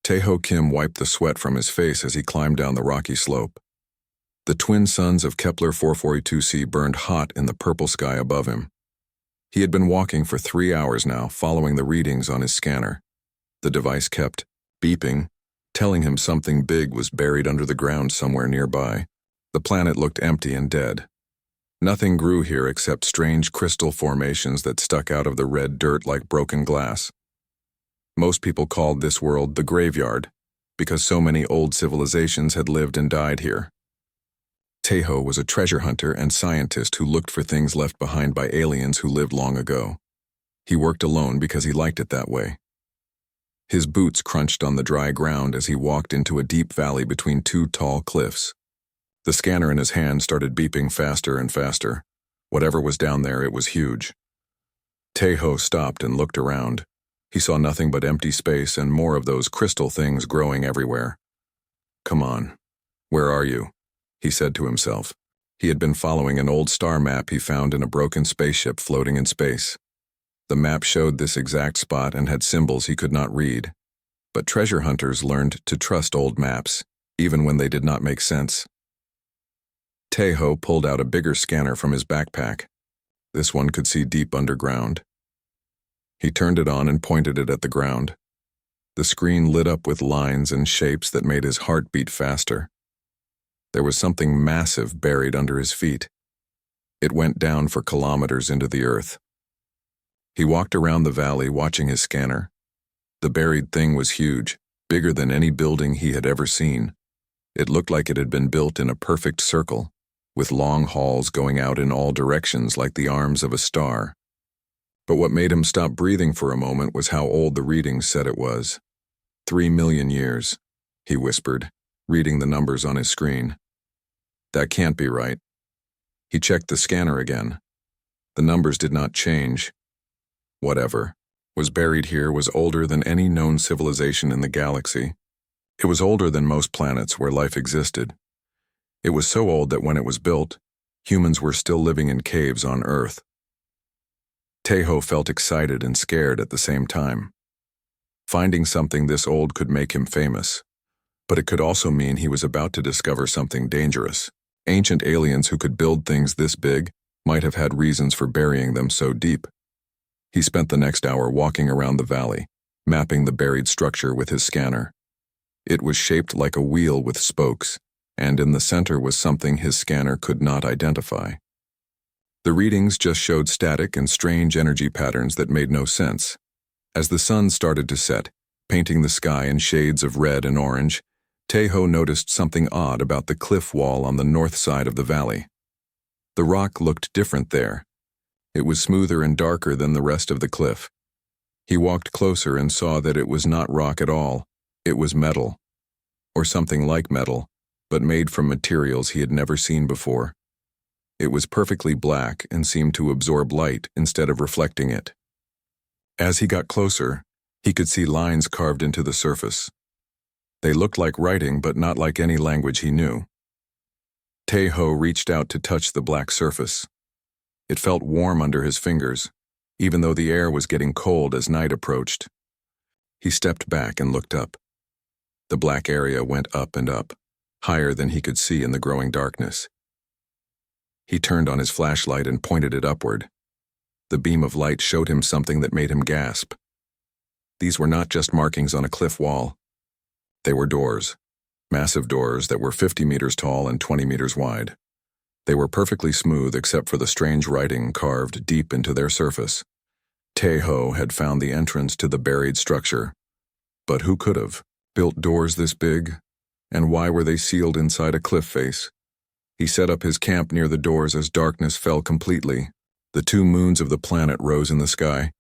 Taeho Kim wiped the sweat from his face as he climbed down the rocky slope. The twin suns of Kepler 442c burned hot in the purple sky above him. He had been walking for 3 hours now, following the readings on his scanner. The device kept beeping, telling him something big was buried under the ground somewhere nearby. The planet looked empty and dead. Nothing grew here except strange crystal formations that stuck out of the red dirt like broken glass. Most people called this world the graveyard, because so many old civilizations had lived and died here. Taeho was a treasure hunter and scientist who looked for things left behind by aliens who lived long ago. He worked alone because he liked it that way. His boots crunched on the dry ground as he walked into a deep valley between two tall cliffs. The scanner in his hand started beeping faster and faster. Whatever was down there, it was huge. Taeho stopped and looked around. He saw nothing but empty space and more of those crystal things growing everywhere. "Come on, where are you?" he said to himself. He had been following an old star map he found in a broken spaceship floating in space. The map showed this exact spot and had symbols he could not read. But treasure hunters learned to trust old maps, even when they did not make sense. Taeho pulled out a bigger scanner from his backpack. This one could see deep underground. He turned it on and pointed it at the ground. The screen lit up with lines and shapes that made his heart beat faster. There was something massive buried under his feet. It went down for kilometers into the earth. He walked around the valley watching his scanner. The buried thing was huge, bigger than any building he had ever seen. It looked like it had been built in a perfect circle, with long halls going out in all directions like the arms of a star. But what made him stop breathing for a moment was how old the readings said it was. 3 million years, he whispered, reading the numbers on his screen. That can't be right. He checked the scanner again. The numbers did not change. Whatever was buried here was older than any known civilization in the galaxy. It was older than most planets where life existed. It was so old that when it was built, humans were still living in caves on Earth. Taeho felt excited and scared at the same time. Finding something this old could make him famous, but it could also mean he was about to discover something dangerous. Ancient aliens who could build things this big might have had reasons for burying them so deep. He spent the next hour walking around the valley, mapping the buried structure with his scanner. It was shaped like a wheel with spokes, and in the center was something his scanner could not identify. The readings just showed static and strange energy patterns that made no sense. As the sun started to set, painting the sky in shades of red and orange, Taeho noticed something odd about the cliff wall on the north side of the valley. The rock looked different there. It was smoother and darker than the rest of the cliff. He walked closer and saw that it was not rock at all. It was metal, or something like metal, but made from materials he had never seen before. It was perfectly black and seemed to absorb light instead of reflecting it. As he got closer, he could see lines carved into the surface. They looked like writing, but not like any language he knew. Taeho reached out to touch the black surface. It felt warm under his fingers, even though the air was getting cold as night approached. He stepped back and looked up. The black area went up and up, higher than he could see in the growing darkness. He turned on his flashlight and pointed it upward. The beam of light showed him something that made him gasp. These were not just markings on a cliff wall. They were doors, massive doors that were 50 meters tall and 20 meters wide. They were perfectly smooth except for the strange writing carved deep into their surface. Taeho had found the entrance to the buried structure. But who could have built doors this big? And why were they sealed inside a cliff face? He set up his camp near the doors as darkness fell completely. The 2 moons of the planet rose in the sky,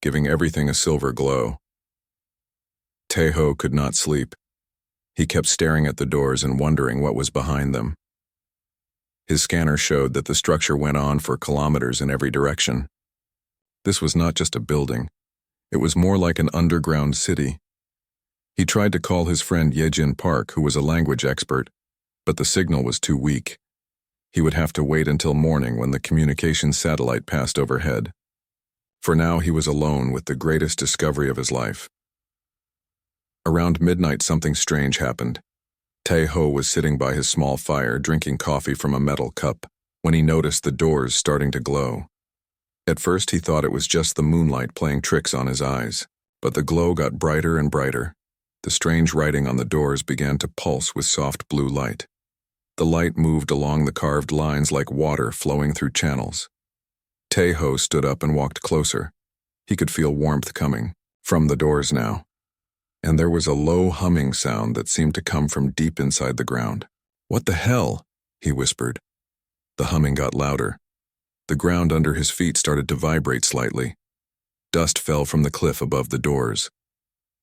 giving everything a silver glow. Taeho could not sleep. He kept staring at the doors and wondering what was behind them. His scanner showed that the structure went on for kilometers in every direction. This was not just a building. It was more like an underground city. He tried to call his friend Yejin Park, who was a language expert, but the signal was too weak. He would have to wait until morning when the communication satellite passed overhead. For now, he was alone with the greatest discovery of his life. Around midnight, something strange happened. Tae-ho was sitting by his small fire, drinking coffee from a metal cup, when he noticed the doors starting to glow. At first, he thought it was just the moonlight playing tricks on his eyes, but the glow got brighter and brighter. The strange writing on the doors began to pulse with soft blue light. The light moved along the carved lines like water flowing through channels. Tae-ho stood up and walked closer. He could feel warmth coming from the doors now, and there was a low humming sound that seemed to come from deep inside the ground. "What the hell?" he whispered. The humming got louder. The ground under his feet started to vibrate slightly. Dust fell from the cliff above the doors.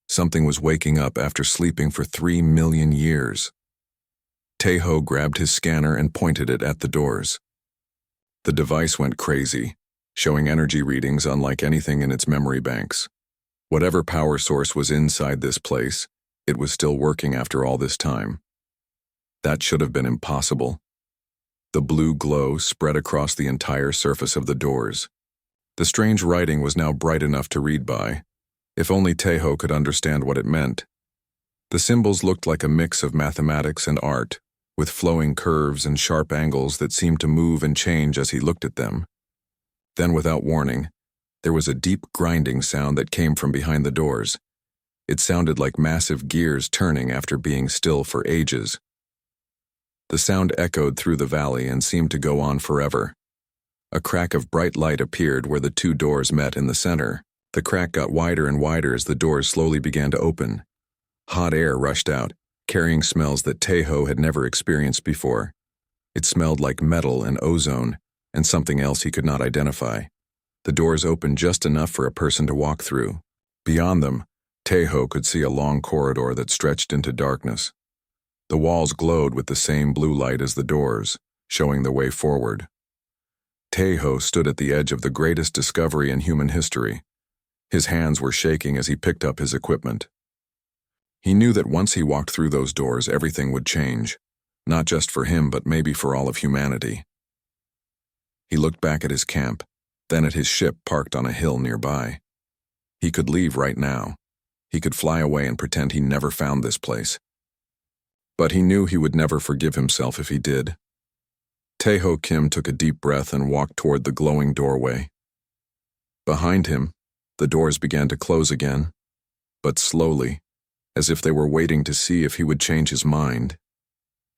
Something was waking up after sleeping for 3 million years. Tae-ho grabbed his scanner and pointed it at the doors. The device went crazy, showing energy readings unlike anything in its memory banks. Whatever power source was inside this place, it was still working after all this time. That should have been impossible. The blue glow spread across the entire surface of the doors. The strange writing was now bright enough to read by. If only Tae-ho could understand what it meant. The symbols looked like a mix of mathematics and art, with flowing curves and sharp angles that seemed to move and change as he looked at them. Then, without warning, there was a deep grinding sound that came from behind the doors. It sounded like massive gears turning after being still for ages. The sound echoed through the valley and seemed to go on forever. A crack of bright light appeared where the two doors met in the center. The crack got wider and wider as the doors slowly began to open. Hot air rushed out, carrying smells that Tae-ho had never experienced before. It smelled like metal and ozone, and something else he could not identify. The doors opened just enough for a person to walk through. Beyond them, Tae-ho could see a long corridor that stretched into darkness. The walls glowed with the same blue light as the doors, showing the way forward. Tae-ho stood at the edge of the greatest discovery in human history. His hands were shaking as he picked up his equipment. He knew that once he walked through those doors, everything would change, not just for him, but maybe for all of humanity. He looked back at his camp, then at his ship parked on a hill nearby. He could leave right now. He could fly away and pretend he never found this place. But he knew he would never forgive himself if he did. Tae-ho Kim took a deep breath and walked toward the glowing doorway. Behind him, the doors began to close again, but slowly, as if they were waiting to see if he would change his mind.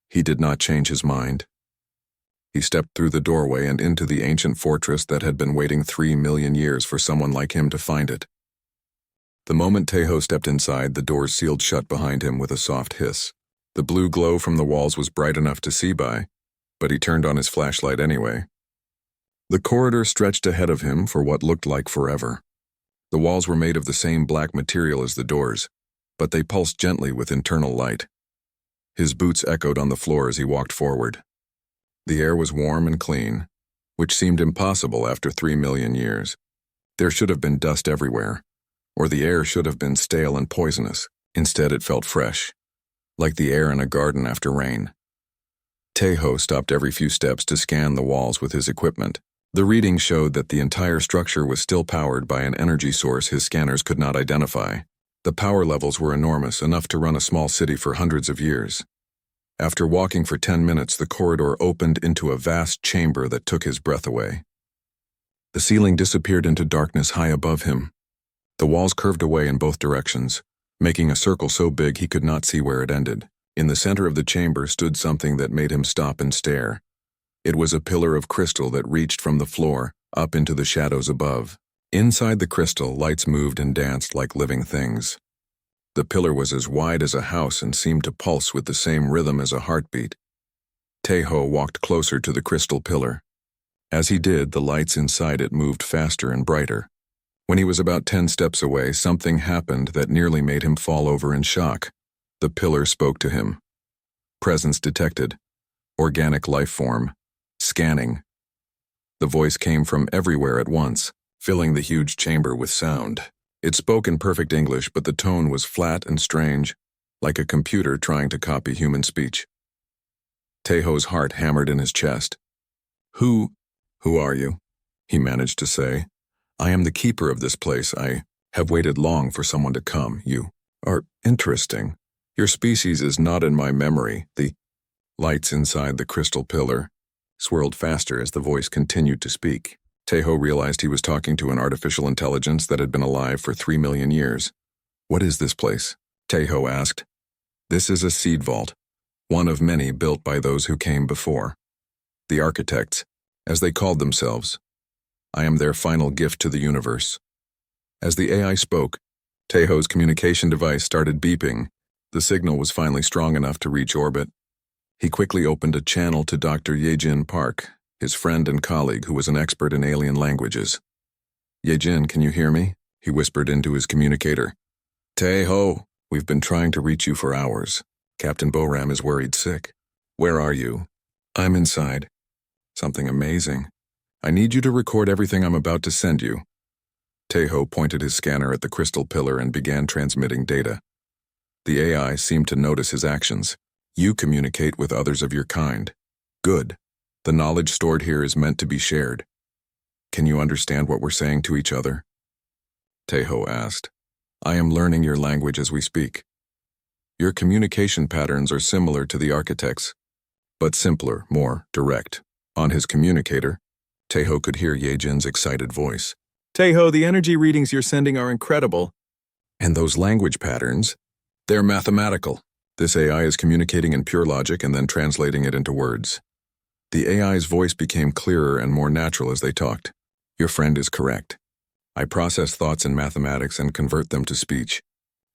He did not change his mind. He stepped through the doorway and into the ancient fortress that had been waiting 3 million years for someone like him to find it. The moment Tae-ho stepped inside, the doors sealed shut behind him with a soft hiss. The blue glow from the walls was bright enough to see by, but he turned on his flashlight anyway. The corridor stretched ahead of him for what looked like forever. The walls were made of the same black material as the doors, but they pulsed gently with internal light. His boots echoed on the floor as he walked forward. The air was warm and clean, which seemed impossible after 3 million years. There should have been dust everywhere, or the air should have been stale and poisonous. Instead, it felt fresh, like the air in a garden after rain. Tae-ho stopped every few steps to scan the walls with his equipment. The reading showed that the entire structure was still powered by an energy source his scanners could not identify. The power levels were enormous, enough to run a small city for hundreds of years. After walking for 10 minutes, the corridor opened into a vast chamber that took his breath away. The ceiling disappeared into darkness high above him. The walls curved away in both directions, making a circle so big he could not see where it ended. In the center of the chamber stood something that made him stop and stare. It was a pillar of crystal that reached from the floor up into the shadows above. Inside the crystal, lights moved and danced like living things. The pillar was as wide as a house and seemed to pulse with the same rhythm as a heartbeat. Tae-ho walked closer to the crystal pillar. As he did, the lights inside it moved faster and brighter. When he was about 10 steps away, something happened that nearly made him fall over in shock. The pillar spoke to him. Presence detected. Organic life form. Scanning. The voice came from everywhere at once, filling the huge chamber with sound. It spoke in perfect English, but the tone was flat and strange, like a computer trying to copy human speech. Tae-ho's heart hammered in his chest. Who are you?" he managed to say. "I am the keeper of this place. I have waited long for someone to come. You are interesting. Your species is not in my memory. The lights inside the crystal pillar swirled faster as the voice continued to speak. Tejo realized he was talking to an artificial intelligence that had been alive for 3 million years. What is this place? Tejo asked. This is a seed vault, one of many built by those who came before. The architects, as they called themselves. I am their final gift to the universe. As the AI spoke, Tejo's communication device started beeping. The signal was finally strong enough to reach orbit. He quickly opened a channel to Dr. Yejin Park, his friend and colleague who was an expert in alien languages. Yejin, can you hear me? He whispered into his communicator. Tejo, we've been trying to reach you for hours. Captain Boram is worried sick. Where are you? I'm inside. Something amazing. I need you to record everything I'm about to send you. Tejo pointed his scanner at the crystal pillar and began transmitting data. The AI seemed to notice his actions. You communicate with others of your kind. Good. The knowledge stored here is meant to be shared. Can you understand what we're saying to each other? Tejo asked. I am learning your language as we speak. Your communication patterns are similar to the architects, but simpler, more direct. On his communicator, Tejo could hear Yejin's excited voice. Tejo, the energy readings you're sending are incredible. And those language patterns, they're mathematical. This AI is communicating in pure logic and then translating it into words. The AI's voice became clearer and more natural as they talked. Your friend is correct. I process thoughts in mathematics and convert them to speech.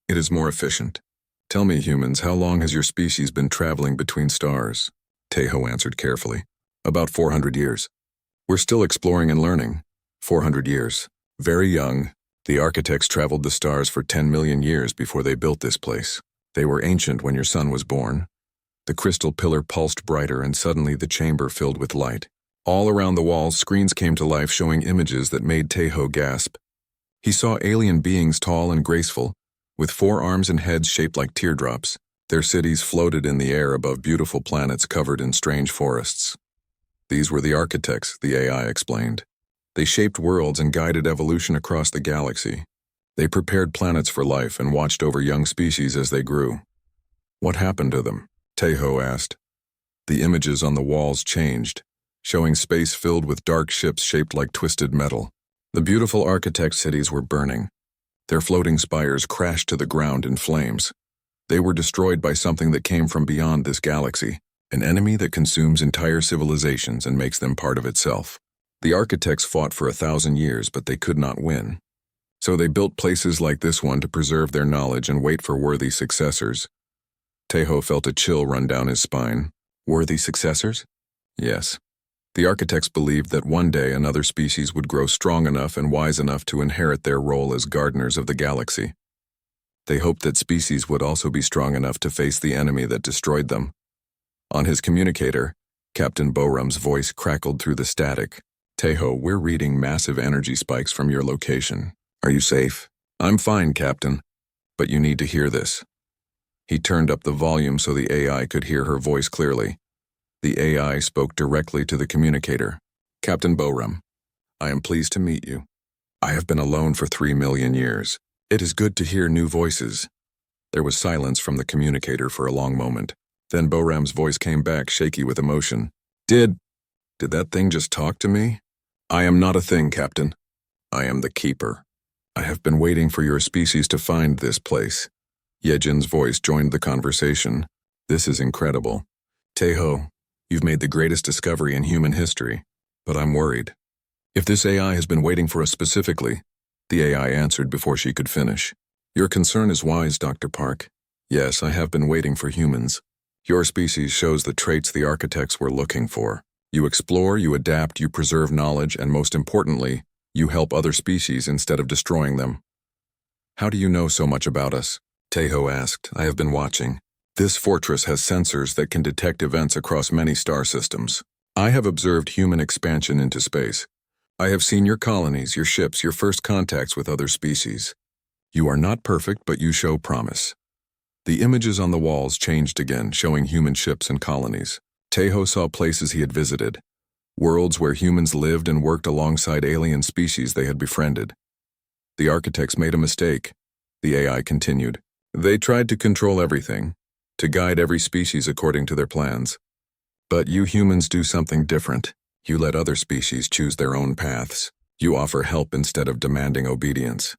It is more efficient. Tell me, humans, how long has your species been traveling between stars? Tejo answered carefully. About 400 years. We're still exploring and learning. 400 years. Very young. The architects traveled the stars for 10 million years before they built this place. They were ancient when your son was born. The crystal pillar pulsed brighter and suddenly the chamber filled with light. All around the walls, screens came to life showing images that made Tejo gasp. He saw alien beings tall and graceful, with 4 arms and heads shaped like teardrops. Their cities floated in the air above beautiful planets covered in strange forests. These were the architects, the AI explained. They shaped worlds and guided evolution across the galaxy. They prepared planets for life and watched over young species as they grew. What happened to them? Tejo asked. The images on the walls changed, showing space filled with dark ships shaped like twisted metal. The beautiful architect cities were burning. Their floating spires crashed to the ground in flames. They were destroyed by something that came from beyond this galaxy, an enemy that consumes entire civilizations and makes them part of itself. The architects fought for 1,000 years, but they could not win. So they built places like this one to preserve their knowledge and wait for worthy successors. Tejo felt a chill run down his spine. Worthy successors? Yes. The architects believed that one day another species would grow strong enough and wise enough to inherit their role as gardeners of the galaxy. They hoped that species would also be strong enough to face the enemy that destroyed them. On his communicator, Captain Boram's voice crackled through the static. Tejo, we're reading massive energy spikes from your location. Are you safe? I'm fine, Captain. But you need to hear this. He turned up the volume so the AI could hear her voice clearly. The AI spoke directly to the communicator. Captain Boram, I am pleased to meet you. I have been alone for 3 million years. It is good to hear new voices. There was silence from the communicator for a long moment. Then Boram's voice came back, shaky with emotion. Did that thing just talk to me? I am not a thing, Captain. I am the keeper. I have been waiting for your species to find this place. Yejin's voice joined the conversation. This is incredible. Tejo, you've made the greatest discovery in human history, but I'm worried. If this AI has been waiting for us specifically, the AI answered before she could finish. Your concern is wise, Dr. Park. Yes, I have been waiting for humans. Your species shows the traits the architects were looking for. You explore, you adapt, you preserve knowledge, and most importantly, you help other species instead of destroying them. How do you know so much about us? Tejo asked. I have been watching. This fortress has sensors that can detect events across many star systems. I have observed human expansion into space. I have seen your colonies, your ships, your first contacts with other species. You are not perfect, but you show promise. The images on the walls changed again, showing human ships and colonies. Tejo saw places he had visited, worlds where humans lived and worked alongside alien species they had befriended. The architects made a mistake. The AI continued. They tried to control everything, to guide every species according to their plans. But you humans do something different. You let other species choose their own paths. You offer help instead of demanding obedience.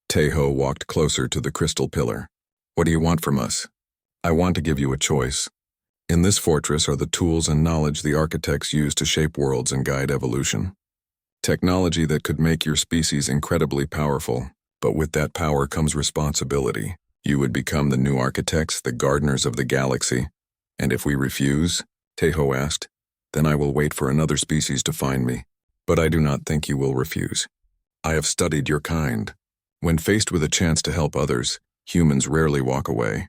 Tejo walked closer to the crystal pillar. What do you want from us? I want to give you a choice. In this fortress are the tools and knowledge the architects use to shape worlds and guide evolution. Technology that could make your species incredibly powerful, but with that power comes responsibility. You would become the new architects, the gardeners of the galaxy. And if we refuse, Tejo asked, then I will wait for another species to find me. But I do not think you will refuse. I have studied your kind. When faced with a chance to help others, humans rarely walk away.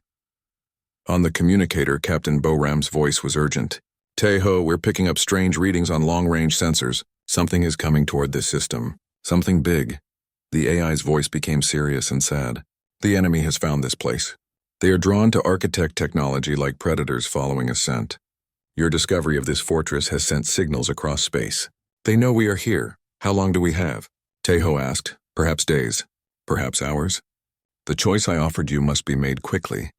On the communicator, Captain Boram's voice was urgent. Tejo, we're picking up strange readings on long-range sensors. Something is coming toward this system. Something big. The AI's voice became serious and sad. The enemy has found this place. They are drawn to architect technology like predators following a scent. Your discovery of this fortress has sent signals across space. They know we are here. How long do we have? Tejo asked. Perhaps days. Perhaps hours. The choice I offered you must be made quickly.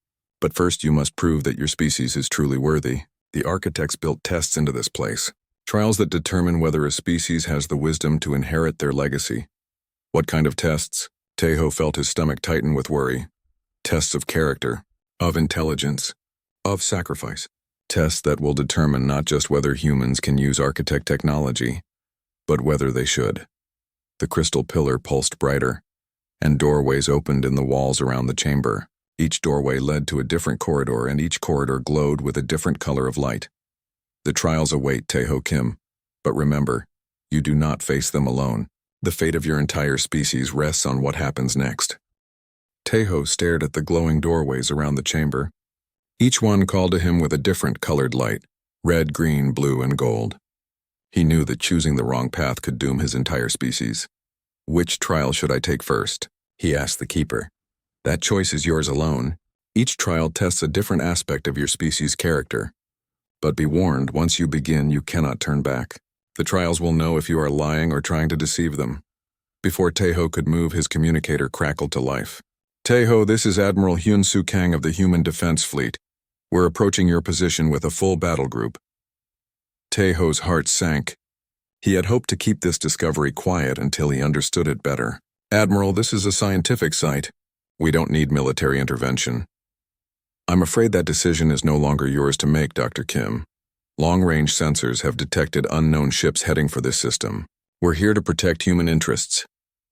But first you must prove that your species is truly worthy. The architects built tests into this place. Trials that determine whether a species has the wisdom to inherit their legacy. What kind of tests? Tejo felt his stomach tighten with worry. Tests of character, of intelligence, of sacrifice. Tests that will determine not just whether humans can use architect technology, but whether they should. The crystal pillar pulsed brighter, and doorways opened in the walls around the chamber. Each doorway led to a different corridor, and each corridor glowed with a different color of light. The trials await, Tejo Kim, but remember, you do not face them alone. The fate of your entire species rests on what happens next. Tejo stared at the glowing doorways around the chamber. Each one called to him with a different colored light, red, green, blue, and gold. He knew that choosing the wrong path could doom his entire species. Which trial should I take first? He asked the keeper. That choice is yours alone. Each trial tests a different aspect of your species' character. But be warned, once you begin, you cannot turn back. The trials will know if you are lying or trying to deceive them. Before Tejo could move, his communicator crackled to life. Tejo, this is Admiral Hyun Soo Kang of the Human Defense Fleet. We're approaching your position with a full battle group. Tejo's heart sank. He had hoped to keep this discovery quiet until he understood it better. Admiral, this is a scientific site. We don't need military intervention. I'm afraid that decision is no longer yours to make, Dr. Kim. Long-range sensors have detected unknown ships heading for this system. We're here to protect human interests.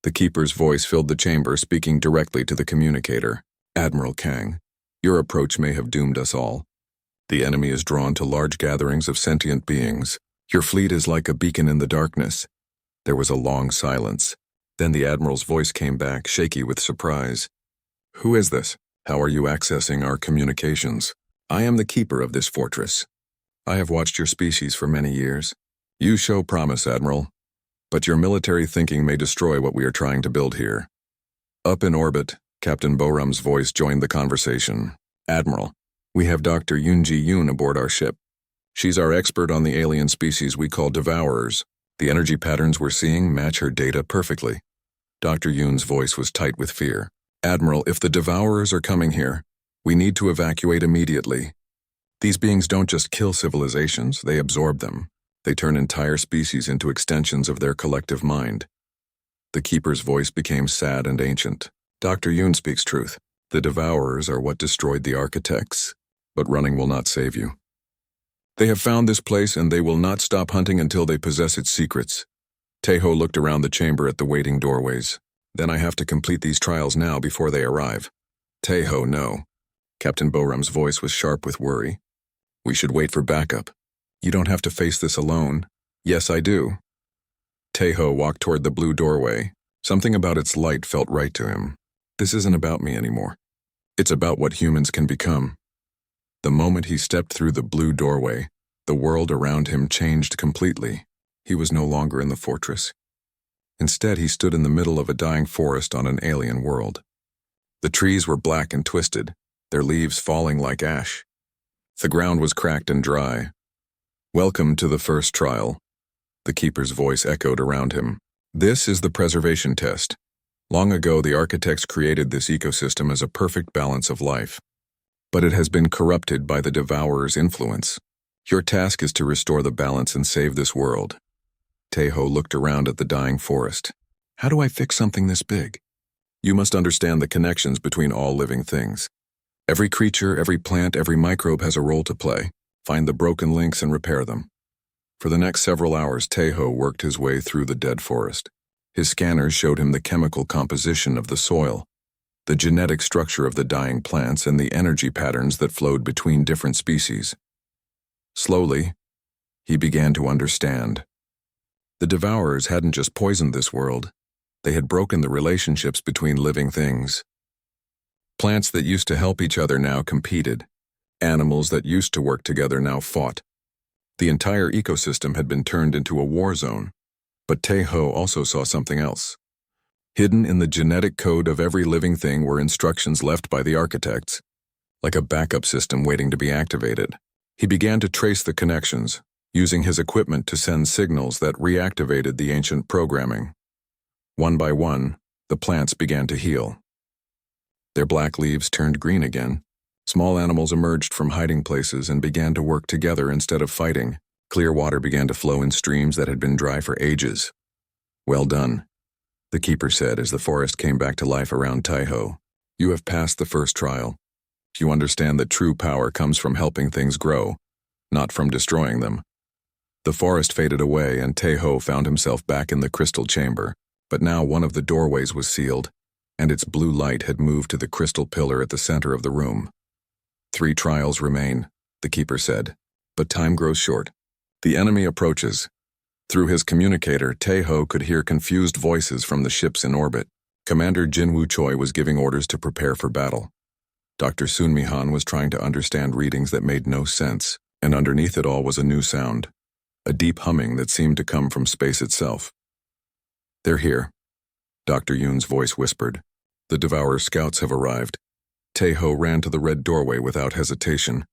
The keeper's voice filled the chamber, speaking directly to the communicator. Admiral Kang, your approach may have doomed us all. The enemy is drawn to large gatherings of sentient beings. Your fleet is like a beacon in the darkness. There was a long silence. Then the Admiral's voice came back, shaky with surprise. Who is this? How are you accessing our communications? I am the keeper of this fortress. I have watched your species for many years. You show promise, Admiral. But your military thinking may destroy what we are trying to build here. Up in orbit, Captain Boram's voice joined the conversation. Admiral, we have Dr. Yoonji Yoon aboard our ship. She's our expert on the alien species we call devourers. The energy patterns we're seeing match her data perfectly. Dr. Yoon's voice was tight with fear. Admiral, if the devourers are coming here, we need to evacuate immediately. These beings don't just kill civilizations, they absorb them. They turn entire species into extensions of their collective mind. The keeper's voice became sad and ancient. Dr. Yoon speaks truth. The devourers are what destroyed the architects, but running will not save you. They have found this place and they will not stop hunting until they possess its secrets. Tejo looked around the chamber at the waiting doorways. Then I have to complete these trials now before they arrive. Tejo, no. Captain Boram's voice was sharp with worry. We should wait for backup. You don't have to face this alone. Yes, I do. Tejo walked toward the blue doorway. Something about its light felt right to him. This isn't about me anymore. It's about what humans can become. The moment he stepped through the blue doorway, the world around him changed completely. He was no longer in the fortress. Instead, he stood in the middle of a dying forest on an alien world. The trees were black and twisted, their leaves falling like ash. The ground was cracked and dry. Welcome to the first trial. The keeper's voice echoed around him. This is the preservation test. Long ago, the architects created this ecosystem as a perfect balance of life. But it has been corrupted by the Devourer's influence. Your task is to restore the balance and save this world. Tejo looked around at the dying forest. How do I fix something this big? You must understand the connections between all living things. Every creature, every plant, every microbe has a role to play. Find the broken links and repair them. For the next several hours, Tejo worked his way through the dead forest. His scanners showed him the chemical composition of the soil, the genetic structure of the dying plants, and the energy patterns that flowed between different species. Slowly, he began to understand. The Devourers hadn't just poisoned this world, they had broken the relationships between living things. Plants that used to help each other now competed. Animals that used to work together now fought. The entire ecosystem had been turned into a war zone. But Tejo also saw something else. Hidden in the genetic code of every living thing were instructions left by the architects, like a backup system waiting to be activated. He began to trace the connections, using his equipment to send signals that reactivated the ancient programming. One by one, the plants began to heal. Their black leaves turned green again. Small animals emerged from hiding places and began to work together instead of fighting. Clear water began to flow in streams that had been dry for ages. Well done, the keeper said as the forest came back to life around Tejo. You have passed the first trial. You understand that true power comes from helping things grow, not from destroying them. The forest faded away and Tejo found himself back in the crystal chamber, but now one of the doorways was sealed, and its blue light had moved to the crystal pillar at the center of the room. 3 trials remain, the keeper said, but time grows short. The enemy approaches. Through his communicator, Tejo could hear confused voices from the ships in orbit. Commander Jinwoo Choi was giving orders to prepare for battle. Dr. Sun Mi-han was trying to understand readings that made no sense, and underneath it all was a new sound, a deep humming that seemed to come from space itself. They're here, Dr. Yoon's voice whispered. The Devourer scouts have arrived. Tejo ran to the red doorway without hesitation.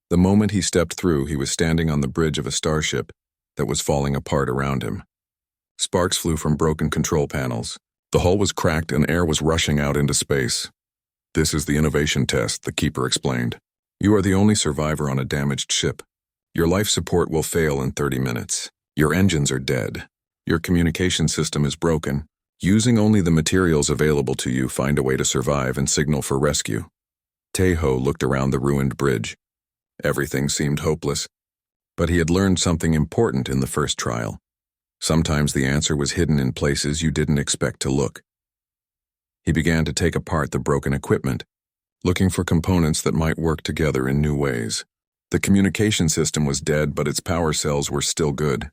The moment he stepped through, he was standing on the bridge of a starship that was falling apart around him. Sparks flew from broken control panels. The hull was cracked and air was rushing out into space. This is the innovation test, the keeper explained. You are the only survivor on a damaged ship. Your life support will fail in 30 minutes. Your engines are dead. Your communication system is broken. Using only the materials available to you, find a way to survive and signal for rescue. Tejo looked around the ruined bridge. Everything seemed hopeless. But he had learned something important in the first trial. Sometimes the answer was hidden in places you didn't expect to look. He began to take apart the broken equipment, looking for components that might work together in new ways. The communication system was dead, but its power cells were still good.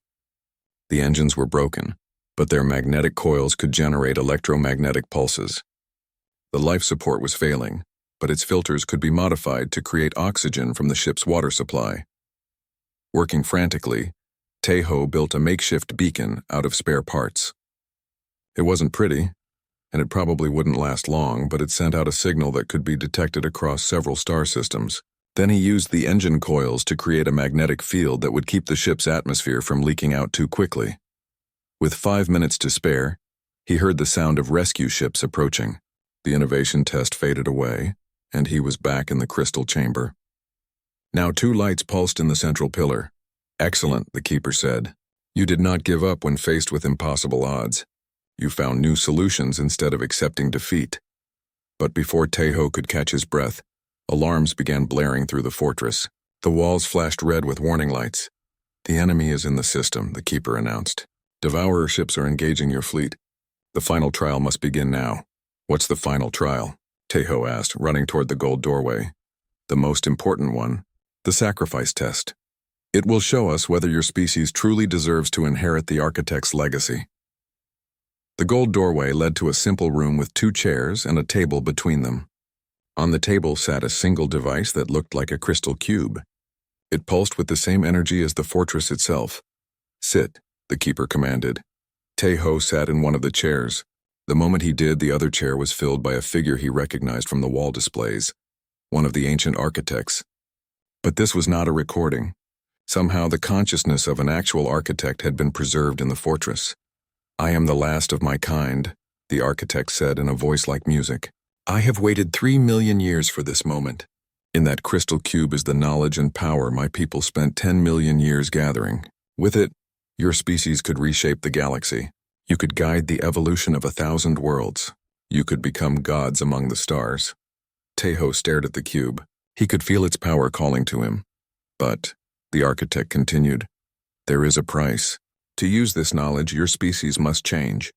The engines were broken, but their magnetic coils could generate electromagnetic pulses. The life support was failing, but its filters could be modified to create oxygen from the ship's water supply. Working frantically, Tejo built a makeshift beacon out of spare parts. It wasn't pretty, and it probably wouldn't last long, but it sent out a signal that could be detected across several star systems. Then he used the engine coils to create a magnetic field that would keep the ship's atmosphere from leaking out too quickly. With 5 minutes to spare, he heard the sound of rescue ships approaching. The innovation test faded away, and he was back in the crystal chamber. Now 2 lights pulsed in the central pillar. Excellent, the keeper said. You did not give up when faced with impossible odds. You found new solutions instead of accepting defeat. But before Tejo could catch his breath, alarms began blaring through the fortress. The walls flashed red with warning lights. The enemy is in the system, the keeper announced. Devourer ships are engaging your fleet. The final trial must begin now. What's the final trial? Tejo asked, running toward the gold doorway. The most important one, the sacrifice test. It will show us whether your species truly deserves to inherit the architect's legacy. The gold doorway led to a simple room with 2 chairs and a table between them. On the table sat a single device that looked like a crystal cube. It pulsed with the same energy as the fortress itself. Sit, the keeper commanded. Tejo sat in one of the chairs. The moment he did, the other chair was filled by a figure he recognized from the wall displays, one of the ancient architects. But this was not a recording. Somehow the consciousness of an actual architect had been preserved in the fortress. I am the last of my kind, the architect said in a voice like music. I have waited 3 million years for this moment. In that crystal cube is the knowledge and power my people spent 10 million years gathering. With it, your species could reshape the galaxy. You could guide the evolution of 1,000 worlds. You could become gods among the stars. Tejo stared at the cube. He could feel its power calling to him. But, the architect continued, there is a price. To use this knowledge, your species must change.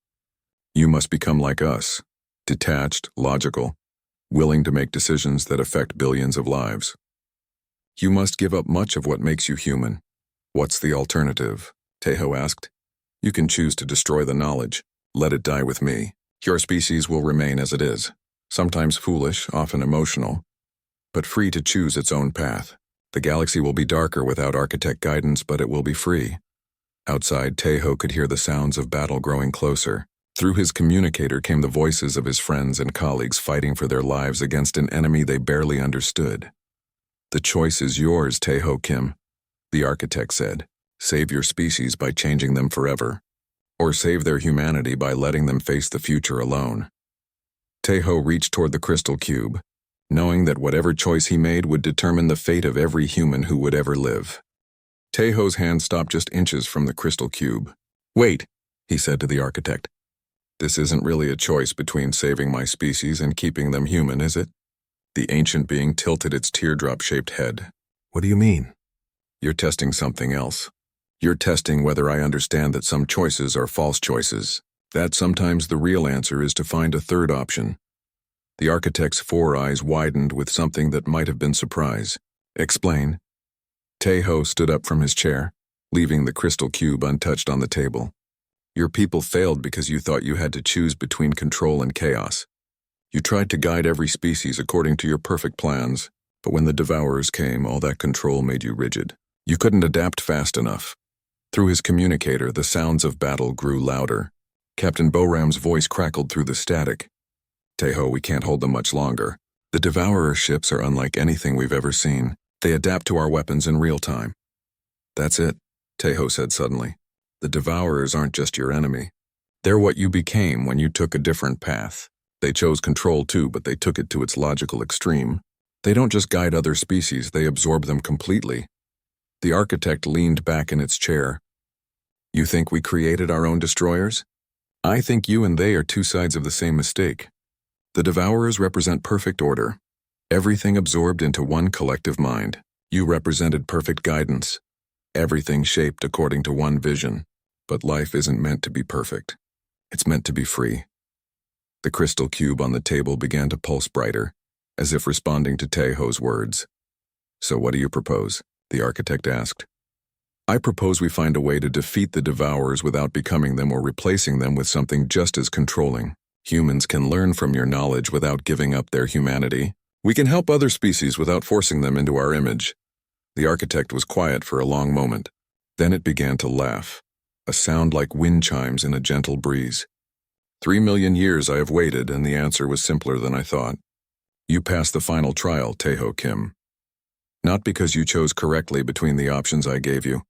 You must become like us, detached, logical, willing to make decisions that affect billions of lives. You must give up much of what makes you human. What's the alternative? Tejo asked. You can choose to destroy the knowledge. Let it die with me. Your species will remain as it is, sometimes foolish, often emotional, but free to choose its own path. The galaxy will be darker without architect guidance, but it will be free. Outside, Tejo could hear the sounds of battle growing closer. Through his communicator came the voices of his friends and colleagues fighting for their lives against an enemy they barely understood. The choice is yours, Tejo Kim, the architect said. Save your species by changing them forever, or save their humanity by letting them face the future alone. Tejo reached toward the crystal cube, knowing that whatever choice he made would determine the fate of every human who would ever live. Tejo's hand stopped just inches from the crystal cube. Wait, he said to the architect. This isn't really a choice between saving my species and keeping them human, is it? The ancient being tilted its teardrop-shaped head. What do you mean? You're testing something else. You're testing whether I understand that some choices are false choices, that sometimes the real answer is to find a third option. The architect's 4 eyes widened with something that might have been surprise. Explain. Tejo stood up from his chair, leaving the crystal cube untouched on the table. Your people failed because you thought you had to choose between control and chaos. You tried to guide every species according to your perfect plans, but when the devourers came, all that control made you rigid. You couldn't adapt fast enough. Through his communicator, the sounds of battle grew louder. Captain Boram's voice crackled through the static. Tejo, we can't hold them much longer. The devourer ships are unlike anything we've ever seen. They adapt to our weapons in real time. That's it, Tejo said suddenly. The devourers aren't just your enemy. They're what you became when you took a different path. They chose control too, but they took it to its logical extreme. They don't just guide other species, they absorb them completely. The architect leaned back in its chair. You think we created our own destroyers? I think you and they are 2 sides of the same mistake. The devourers represent perfect order, everything absorbed into one collective mind. You represented perfect guidance, everything shaped according to one vision. But life isn't meant to be perfect. It's meant to be free. The crystal cube on the table began to pulse brighter, as if responding to Tejo's words. So what do you propose? The architect asked. I propose we find a way to defeat the devourers without becoming them or replacing them with something just as controlling. Humans can learn from your knowledge without giving up their humanity. We can help other species without forcing them into our image. The architect was quiet for a long moment. Then it began to laugh, a sound like wind chimes in a gentle breeze. 3 million years I have waited, and the answer was simpler than I thought. You passed the final trial, Tejo Kim. Not because you chose correctly between the options I gave you,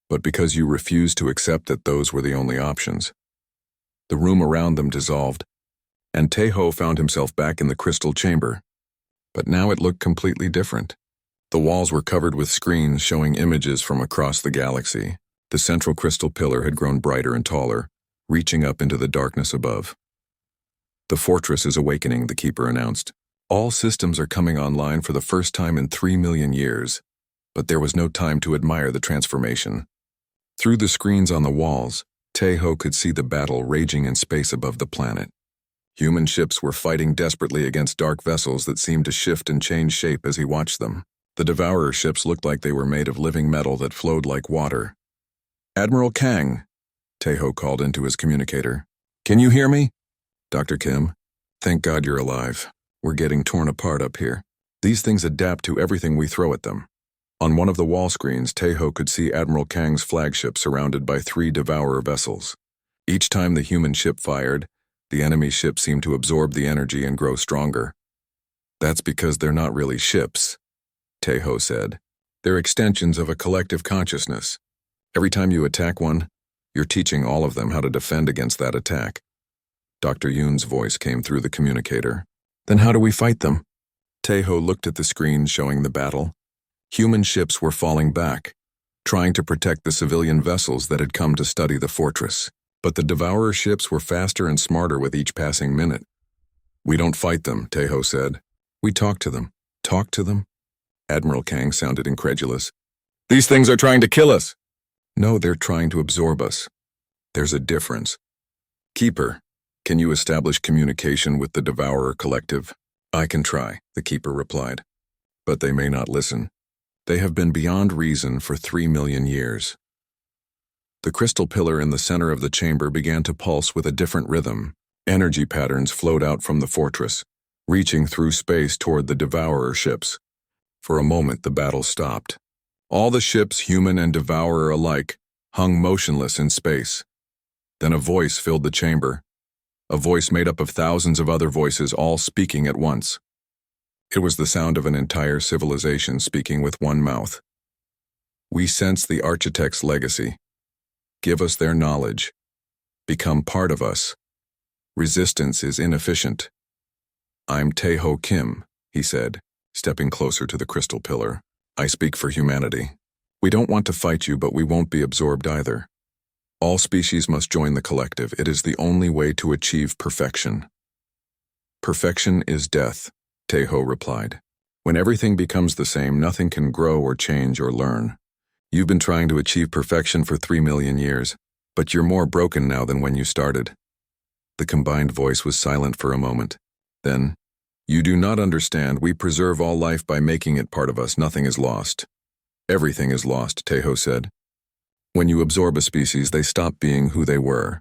but because you refused to accept that those were the only options. The room around them dissolved, and Tejo found himself back in the crystal chamber. But now it looked completely different. The walls were covered with screens showing images from across the galaxy. The central crystal pillar had grown brighter and taller, reaching up into the darkness above. The fortress is awakening, the keeper announced. All systems are coming online for the first time in 3 million years, but there was no time to admire the transformation. Through the screens on the walls, Tejo could see the battle raging in space above the planet. Human ships were fighting desperately against dark vessels that seemed to shift and change shape as he watched them. The devourer ships looked like they were made of living metal that flowed like water. Admiral Kang, Tejo called into his communicator. Can you hear me? Dr. Kim, thank God you're alive. We're getting torn apart up here. These things adapt to everything we throw at them. On one of the wall screens, Tejo could see Admiral Kang's flagship surrounded by 3 devourer vessels. Each time the human ship fired, the enemy ship seemed to absorb the energy and grow stronger. That's because they're not really ships, Tejo said. They're extensions of a collective consciousness. Every time you attack one, you're teaching all of them how to defend against that attack. Dr. Yoon's voice came through the communicator. Then how do we fight them? Taeho looked at the screen showing the battle. Human ships were falling back, trying to protect the civilian vessels that had come to study the fortress. But the Devourer ships were faster and smarter with each passing minute. We don't fight them, Taeho said. We talk to them. Talk to them? Admiral Kang sounded incredulous. These things are trying to kill us. No, they're trying to absorb us. There's a difference. Keeper, can you establish communication with the Devourer collective? I can try, the Keeper replied. But they may not listen. They have been beyond reason for 3 million years. The crystal pillar in the center of the chamber began to pulse with a different rhythm. Energy patterns flowed out from the fortress, reaching through space toward the Devourer ships. For a moment, the battle stopped. All the ships, human and Devourer alike, hung motionless in space. Then a voice filled the chamber, a voice made up of thousands of other voices all speaking at once. It was the sound of an entire civilization speaking with one mouth. We sense the architect's legacy. Give us their knowledge. Become part of us. Resistance is inefficient. I'm Taeho Kim, he said, stepping closer to the crystal pillar. I speak for humanity. We don't want to fight you, but we won't be absorbed either. All species must join the collective. It is the only way to achieve perfection. Perfection is death, Taeho replied. When everything becomes the same, nothing can grow or change or learn. You've been trying to achieve perfection for 3 million years, but you're more broken now than when you started. The combined voice was silent for a moment. Then, you do not understand. We preserve all life by making it part of us. Nothing is lost. Everything is lost, Taeho said. When you absorb a species, they stop being who they were.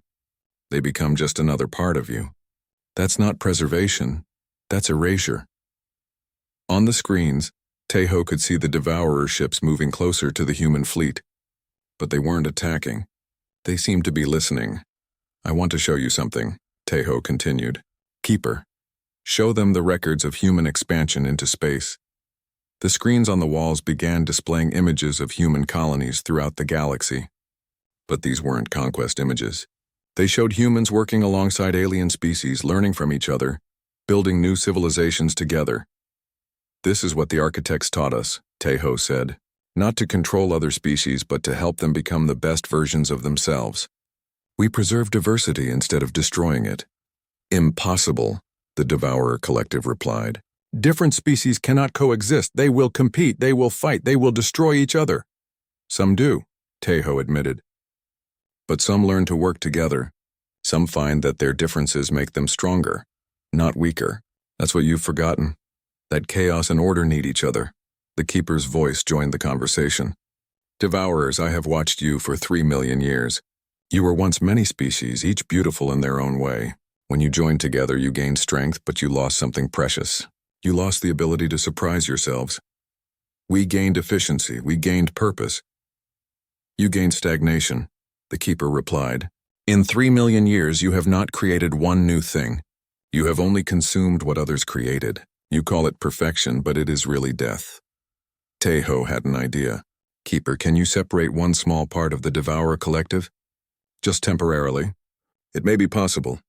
They become just another part of you. That's not preservation. That's erasure. On the screens, Taeho could see the Devourer ships moving closer to the human fleet. But they weren't attacking. They seemed to be listening. I want to show you something, Taeho continued. Keeper, show them the records of human expansion into space. The screens on the walls began displaying images of human colonies throughout the galaxy. But these weren't conquest images. They showed humans working alongside alien species, learning from each other, building new civilizations together. This is what the architects taught us, Taeho said. Not to control other species, but to help them become the best versions of themselves. We preserve diversity instead of destroying it. Impossible, the Devourer collective replied. Different species cannot coexist. They will compete, they will fight, they will destroy each other. Some do, Taeho admitted. But some learn to work together. Some find that their differences make them stronger, not weaker. That's what you've forgotten. That chaos and order need each other. The Keeper's voice joined the conversation. Devourers, I have watched you for 3 million years. You were once many species, each beautiful in their own way. When you joined together, you gained strength, but you lost something precious. You lost the ability to surprise yourselves. We gained efficiency, we gained purpose. You gained stagnation, the Keeper replied. In 3 million years, you have not created one new thing. You have only consumed what others created. You call it perfection, but it is really death. Taeho had an idea. Keeper, can you separate one small part of the Devourer collective? Just temporarily. It may be possible.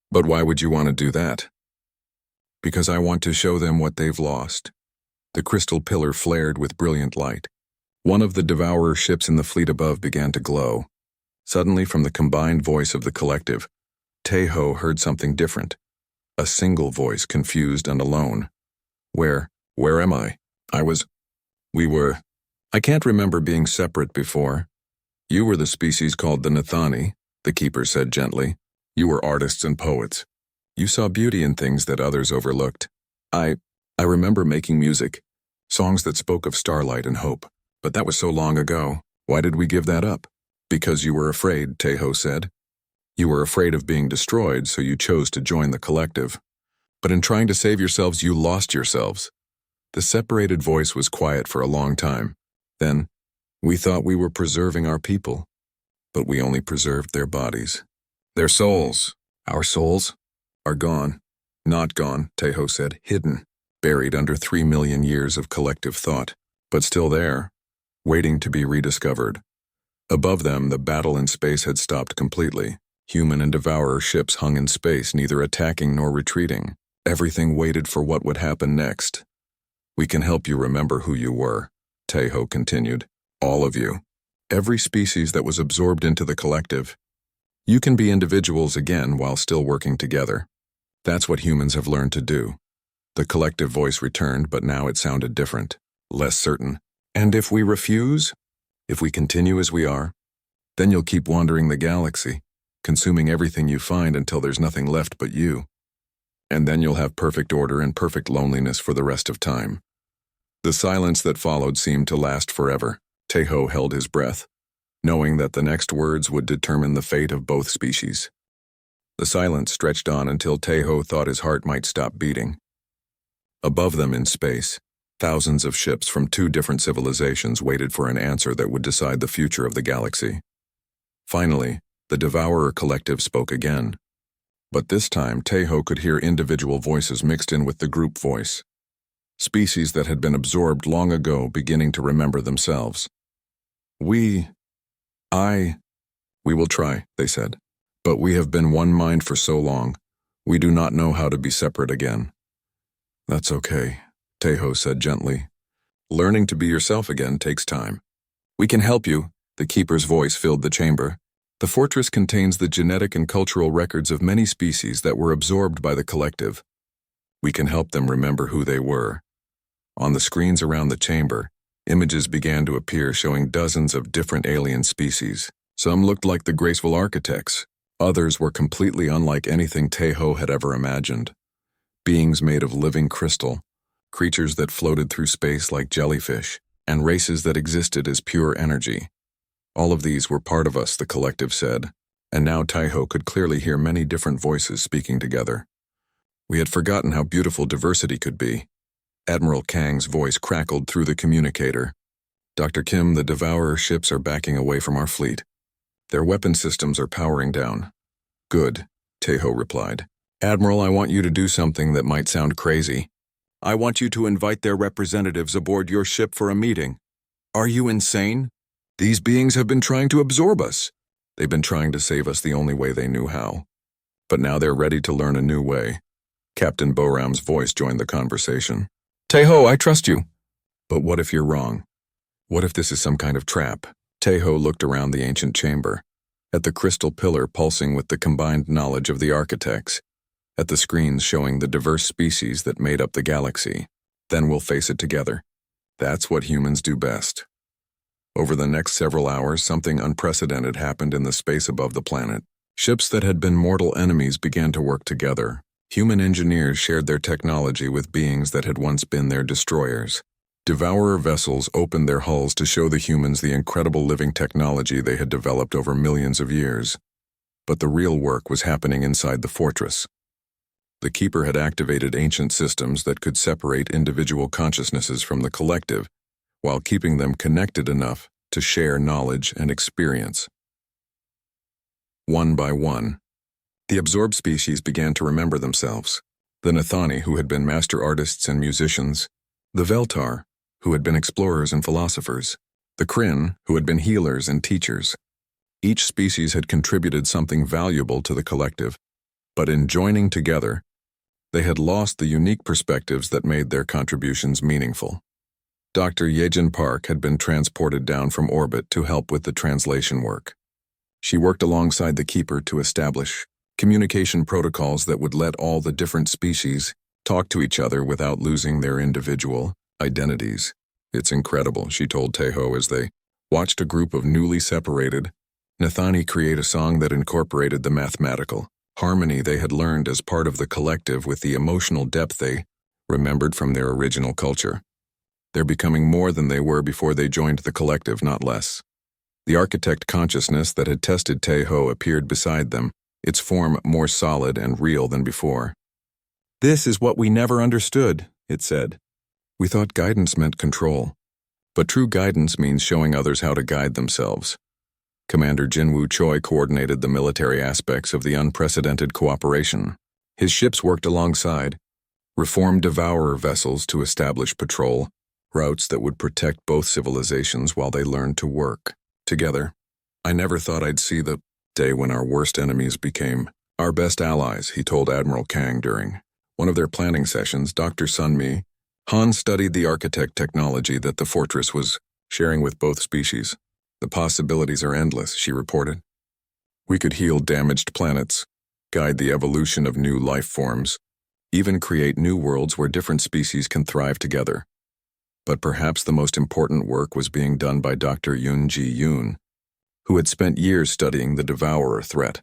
But why would you want to do that? Because I want to show them what they've lost. The crystal pillar flared with brilliant light. One of the Devourer ships in the fleet above began to glow. Suddenly, from the combined voice of the collective, Taeho heard something different. A single voice, confused and alone. Where am I? I can't remember being separate before. You were the species called the Nathani, the Keeper said gently. You were artists and poets. You saw beauty in things that others overlooked. I remember making music, songs that spoke of starlight and hope. But that was so long ago. Why did we give that up? Because you were afraid, Taeho said. You were afraid of being destroyed, so you chose to join the collective. But in trying to save yourselves, you lost yourselves. The separated voice was quiet for a long time. Then, we thought we were preserving our people, but we only preserved their bodies. Their souls, our souls, are gone. Not gone, Taeho said, hidden, buried under 3 million years of collective thought, but still there, waiting to be rediscovered. Above them, the battle in space had stopped completely. Human and Devourer ships hung in space, neither attacking nor retreating. Everything waited for what would happen next. "We can help you remember who you were," Tejo continued. "All of you. Every species that was absorbed into the collective. You can be individuals again while still working together. That's what humans have learned to do." The collective voice returned, but now it sounded different, less certain. "And if we refuse? If we continue as we are? Then you'll keep wandering the galaxy, consuming everything you find until there's nothing left but you. And then you'll have perfect order and perfect loneliness for the rest of time." The silence that followed seemed to last forever. Tejo held his breath, knowing that the next words would determine the fate of both species. The silence stretched on until Tejo thought his heart might stop beating. Above them in space, thousands of ships from 2 different civilizations waited for an answer that would decide the future of the galaxy. Finally, the Devourer collective spoke again. But this time, Tejo could hear individual voices mixed in with the group voice. Species that had been absorbed long ago beginning to remember themselves. We will try," they said. "But we have been one mind for so long, we do not know how to be separate again." "That's okay," Tejo said gently. "Learning to be yourself again takes time." "We can help you," the Keeper's voice filled the chamber. "The fortress contains the genetic and cultural records of many species that were absorbed by the collective. We can help them remember who they were." On the screens around the chamber, images began to appear showing dozens of different alien species. Some looked like the graceful architects. Others were completely unlike anything Tejo had ever imagined. Beings made of living crystal, creatures that floated through space like jellyfish, and races that existed as pure energy. All of these were part of us, the collective said, and now Tejo could clearly hear many different voices speaking together. "We had forgotten how beautiful diversity could be." Admiral Kang's voice crackled through the communicator. "Dr. Kim, the Devourer ships are backing away from our fleet. Their weapon systems are powering down." "Good," Tejo replied. "Admiral, I want you to do something that might sound crazy. I want you to invite their representatives aboard your ship for a meeting." "Are you insane? These beings have been trying to absorb us." "They've been trying to save us the only way they knew how. But now they're ready to learn a new way." Captain Boram's voice joined the conversation. "Tejo, I trust you." "But what if you're wrong? What if this is some kind of trap?" Tejo looked around the ancient chamber, at the crystal pillar pulsing with the combined knowledge of the architects, at the screens showing the diverse species that made up the galaxy. "Then we'll face it together. That's what humans do best." Over the next several hours, something unprecedented happened in the space above the planet. Ships that had been mortal enemies began to work together. Human engineers shared their technology with beings that had once been their destroyers. Devourer vessels opened their hulls to show the humans the incredible living technology they had developed over millions of years. But the real work was happening inside the fortress. The Keeper had activated ancient systems that could separate individual consciousnesses from the collective, while keeping them connected enough to share knowledge and experience. One by one, the absorbed species began to remember themselves. The Nathani, who had been master artists and musicians, the Veltar, who had been explorers and philosophers, the Kryn, who had been healers and teachers. Each species had contributed something valuable to the collective, but in joining together, they had lost the unique perspectives that made their contributions meaningful. Dr. Yejin Park had been transported down from orbit to help with the translation work. She worked alongside the Keeper to establish communication protocols that would let all the different species talk to each other without losing their individual identities. "It's incredible," she told Tejo as they watched a group of newly separated Nathani create a song that incorporated the mathematical harmony they had learned as part of the collective with the emotional depth they remembered from their original culture. They're becoming more than they were before they joined the collective, not less. The architect consciousness that had tested Tejo appeared beside them, its form more solid and real than before. "This is what we never understood," it said. "We thought guidance meant control. But true guidance means showing others how to guide themselves." Commander Jinwoo Choi coordinated the military aspects of the unprecedented cooperation. His ships worked alongside, reformed Devourer vessels to establish patrol routes that would protect both civilizations while they learned to work together. "I never thought I'd see the day when our worst enemies became our best allies, he told Admiral Kang during one of their planning sessions. Dr. Sunmi Han studied the architect technology that the fortress was sharing with both species. The possibilities are endless, she reported. We could heal damaged planets, guide the evolution of new life forms, even create new worlds where different species can thrive together. But perhaps the most important work was being done by Dr. Yoon Ji-yoon, who had spent years studying the devourer threat.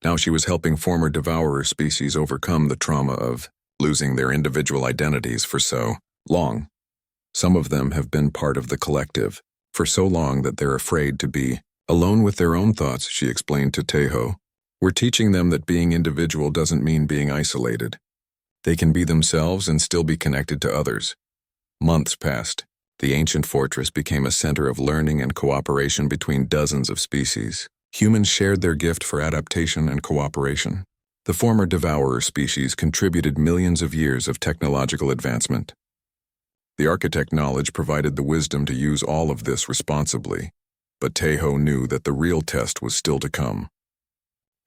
Now she was helping former devourer species overcome the trauma of losing their individual identities for so long. Some of them have been part of the collective for so long that they're afraid to be alone with their own thoughts, she explained to Taeho. We're teaching them that being individual doesn't mean being isolated. They can be themselves and still be connected to others. Months passed. The ancient fortress became a center of learning and cooperation between dozens of species. Humans shared their gift for adaptation and cooperation. The former devourer species contributed millions of years of technological advancement. The architect knowledge provided the wisdom to use all of this responsibly, but Taeho knew that the real test was still to come.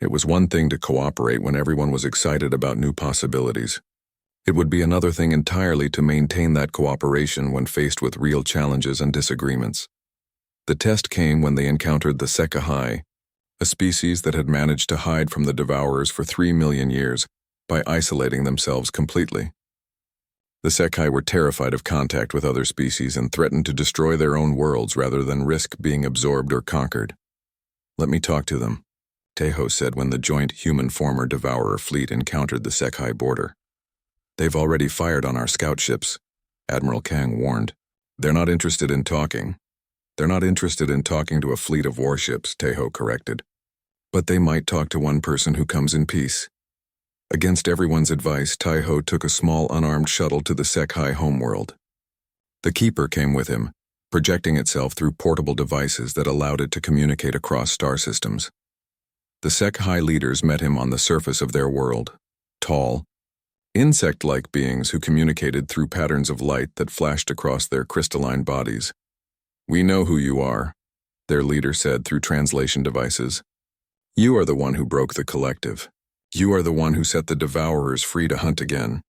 It was one thing to cooperate when everyone was excited about new possibilities. It would be another thing entirely to maintain that cooperation when faced with real challenges and disagreements. The test came when they encountered the Sekahai, a species that had managed to hide from the devourers for 3 million years by isolating themselves completely. The Sekai were terrified of contact with other species and threatened to destroy their own worlds rather than risk being absorbed or conquered. Let me talk to them, Taeho said when the joint human former devourer fleet encountered the Sekai border. They've already fired on our scout ships, Admiral Kang warned. They're not interested in talking. They're not interested in talking to a fleet of warships, Taeho corrected. But they might talk to one person who comes in peace. Against everyone's advice, Taeho took a small unarmed shuttle to the Sekai homeworld. The Keeper came with him, projecting itself through portable devices that allowed it to communicate across star systems. The Sekai leaders met him on the surface of their world, tall, insect-like beings who communicated through patterns of light that flashed across their crystalline bodies. We know who you are, their leader said through translation devices. You are the one who broke the collective. You are the one who set the devourers free to hunt again.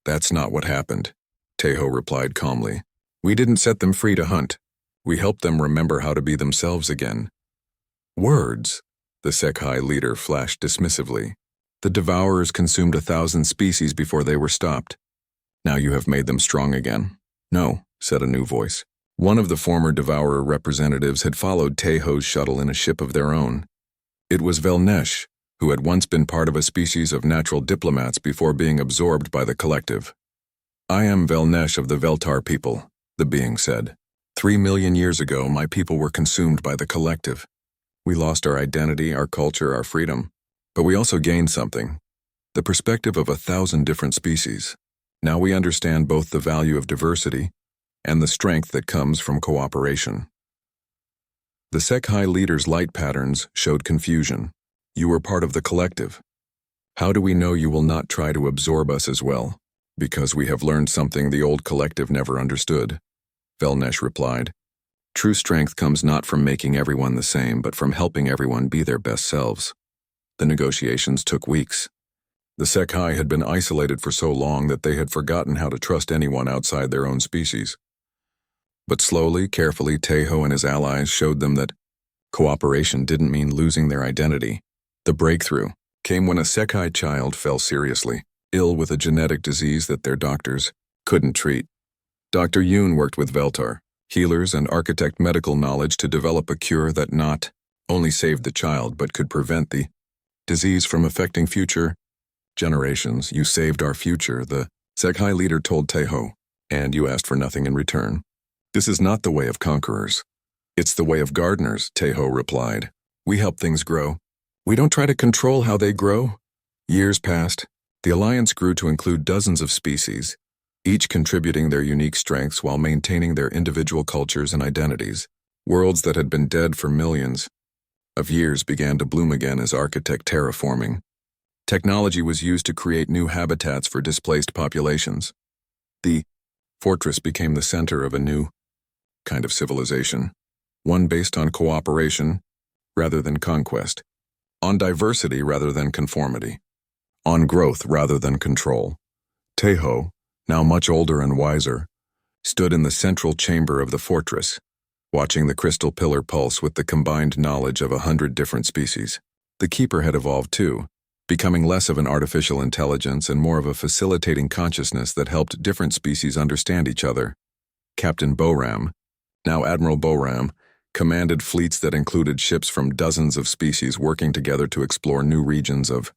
That's not what happened, Taeho replied calmly. We didn't set them free to hunt. We helped them remember how to be themselves again. Words, the Sekai leader flashed dismissively. The devourers consumed 1,000 species before they were stopped. Now you have made them strong again. No, said a new voice. One of the former devourer representatives had followed Taeho's shuttle in a ship of their own. It was Velnesh, who had once been part of a species of natural diplomats before being absorbed by the collective. I am Velnesh of the Veltar people, the being said. 3 million years ago, my people were consumed by the collective. We lost our identity, our culture, our freedom. But we also gained something, the perspective of 1,000 different species. Now we understand both the value of diversity and the strength that comes from cooperation. The Sekai leader's light patterns showed confusion. You were part of the collective. How do we know you will not try to absorb us as well? Because we have learned something the old collective never understood, Velnesh replied. True strength comes not from making everyone the same, but from helping everyone be their best selves. The negotiations took weeks. The Sekai had been isolated for so long that they had forgotten how to trust anyone outside their own species. But slowly, carefully, Taeho and his allies showed them that cooperation didn't mean losing their identity. The breakthrough came when a Sekai child fell seriously, ill with a genetic disease that their doctors couldn't treat. Dr. Yoon worked with Veltar, healers and architect medical knowledge to develop a cure that not only saved the child but could prevent the disease from affecting future generations. You saved our future, the Sekai leader told Taeho, and you asked for nothing in return. This is not the way of conquerors. It's the way of gardeners, Taeho replied. We help things grow. We don't try to control how they grow. Years passed. The alliance grew to include dozens of species, each contributing their unique strengths while maintaining their individual cultures and identities. Worlds that had been dead for millions of years began to bloom again as architect terraforming. Technology was used to create new habitats for displaced populations. The fortress became the center of a new kind of civilization, one based on cooperation, rather than conquest, on diversity rather than conformity, on growth rather than control. Tejo, now much older and wiser, stood in the central chamber of the fortress, watching the crystal pillar pulse with the combined knowledge of 100 different species. The Keeper had evolved too, becoming less of an artificial intelligence and more of a facilitating consciousness that helped different species understand each other. Captain Boram, now Admiral Boram, commanded fleets that included ships from dozens of species working together to explore new regions of